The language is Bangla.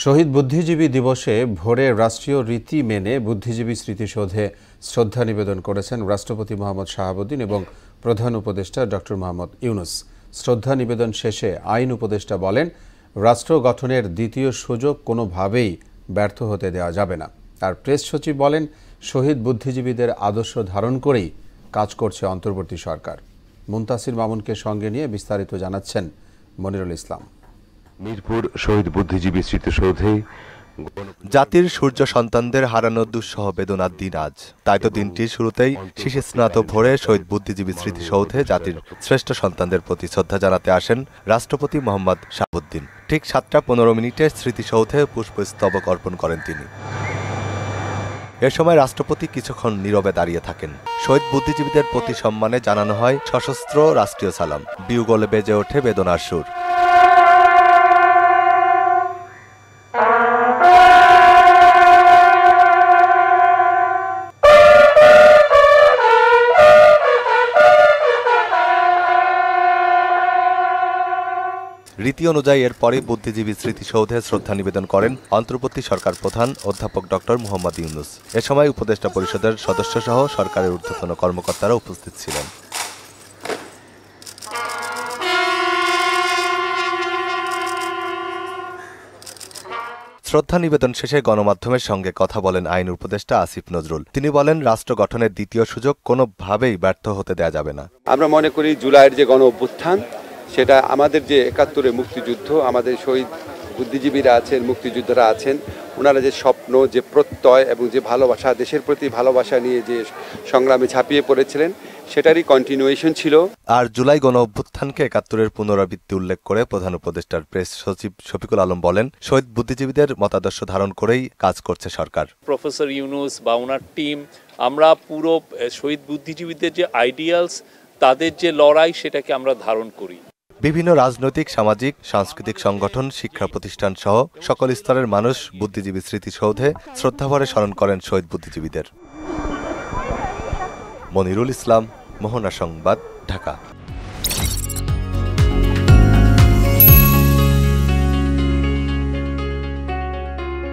শহীদ বুদ্ধিজীবী দিবসে ভোরে রাষ্ট্রীয় রীতি মেনে বুদ্ধিজীবী স্মৃতিসৌধে শ্রদ্ধা নিবেদন করেছেন রাষ্ট্রপতি মোহাম্মদ শাহাবুদ্দিন এবং প্রধান উপদেষ্টা ডক্টর মোহাম্মদ ইউনুস। শ্রদ্ধা নিবেদন শেষে আইন উপদেষ্টা বলেন, রাষ্ট্র গঠনের দ্বিতীয় সুযোগ কোনোভাবেই ব্যর্থ হতে দেওয়া যাবে না। আর প্রেস সচিব বলেন, শহীদ বুদ্ধিজীবীদের আদর্শ ধারণ করেই কাজ করছে অন্তর্বর্তী সরকার। মুনতাসির মামুনকে সঙ্গে নিয়ে বিস্তারিত জানাচ্ছেন মনিরুল ইসলাম। মিরপুর শহীদ বুদ্ধিজীবী স্মৃতিসৌধে জাতির সূর্য সন্তানদের হারানোর দুঃসহ বেদনার দিন আজ। তাই তো দিনটির শুরুতেই শিশি স্নাত ভোরে শহীদ বুদ্ধিজীবী স্মৃতিসৌধে জাতির শ্রেষ্ঠ সন্তানদের প্রতি শ্রদ্ধা জানাতে আসেন রাষ্ট্রপতি মোহাম্মদ শাহাবুদ্দিন। ঠিক 7:15 স্মৃতিসৌধে পুষ্পস্তবক অর্পণ করেন তিনি। এ সময় রাষ্ট্রপতি কিছুক্ষণ নীরবে দাঁড়িয়ে থাকেন। শহীদ বুদ্ধিজীবীদের প্রতি সম্মানে জানানো হয় সশস্ত্র রাষ্ট্রীয় সালাম। বিউগলে বেজে ওঠে বেদনার সুর। রীতি অনুযায়ী এরপরে বুদ্ধিজীবী স্মৃতিসৌধে শ্রদ্ধা নিবেদন করেন অন্তর্বর্তী সরকার প্রধান অধ্যাপক ডক্টর মোহাম্মদ ইউনুস। এ সময় উপদেষ্টা পরিষদের সদস্যসহ সরকারের ঊর্ধ্বতন কর্মকর্তারা উপস্থিত ছিলেন। শ্রদ্ধা নিবেদন শেষে গণমাধ্যমের সঙ্গে কথা বলেন আইন উপদেষ্টা আসিফ নজরুল। তিনি বলেন, রাষ্ট্র গঠনের দ্বিতীয় সুযোগ কোনোভাবেই ব্যর্থ হতে দেওয়া যাবে না। আমরা মনে করি জুলাইয়ের যে গণ অভ্যুত্থান, সেটা আমাদের যে 71-এর মুক্তিযুদ্ধ, আমাদের শহীদ বুদ্ধিজীবীরা আছেন, মুক্তিযোদ্ধারা আছেন, ওনারা যে স্বপ্ন, যে প্রত্যয় এবং যে ভালোবাসা, দেশের প্রতি ভালোবাসা নিয়ে যে সংগ্রামে ঝাঁপিয়ে পড়েছিলেন, সেটারই কন্টিনিউয়েশন ছিল। আর জুলাই গণ অভ্যুত্থানকে 71-এর পুনরাবৃত্তি উল্লেখ করে প্রধান উপদেষ্টার প্রেস সচিব শফিকুল আলম বলেন, শহীদ বুদ্ধিজীবীদের মতাদর্শ ধারণ করেই কাজ করছে সরকার। প্রফেসর ইউনুস বা ওনার টিম, আমরা পুরো শহীদ বুদ্ধিজীবীদের যে আইডিয়ালস, তাদের যে লড়াই, সেটাকে আমরা ধারণ করি। বিভিন্ন রাজনৈতিক, সামাজিক, সাংস্কৃতিক সংগঠন, শিক্ষা প্রতিষ্ঠান সহ সকল স্তরের মানুষ বুদ্ধিজীবী স্মৃতিসৌধে শ্রদ্ধাভরে স্মরণ করেন শহীদ বুদ্ধিজীবীদের। মনিরুল ইসলাম, মোহনা সংবাদ, ঢাকা।